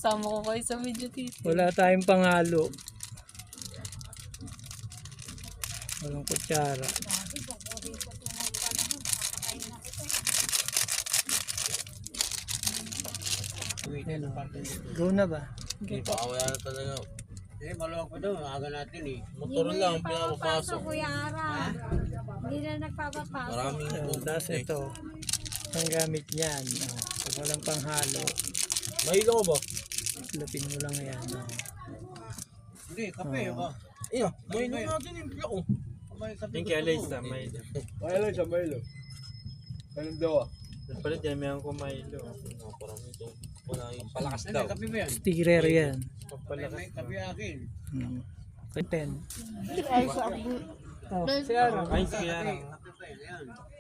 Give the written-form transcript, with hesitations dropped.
Sama ko kayo sa video tito. Wala tayong panghalo. Walang kutsara. Ayan, oh. Go na ba? Hindi pa wala na talaga. Maluwag pa daw, aga natin eh. Motor lang, pinapapasok. Kuya Ara. Hindi na nagpapapasok. Maraming So, tapos ito. Ang gamit niyan. Oh. Pag walang panghalo, Mahilo ko ba? lapin mo lang yan. Oh. Hindi, kape ba? Iya, mahilo natin yung pila ko. Yung kay Alaysa, Milo. Milo siya, Milo. Anong daw ah? Pala dyan, mayroon ko Milo. Parang ito. Wala yung palakas daw. Kape ba yan? Sticker yan. Pagpalakas. May kape akin. Hmm. Okay, 10. Ay, sa Oh, si Ara. Ay, si Kiara. Kape pa yan.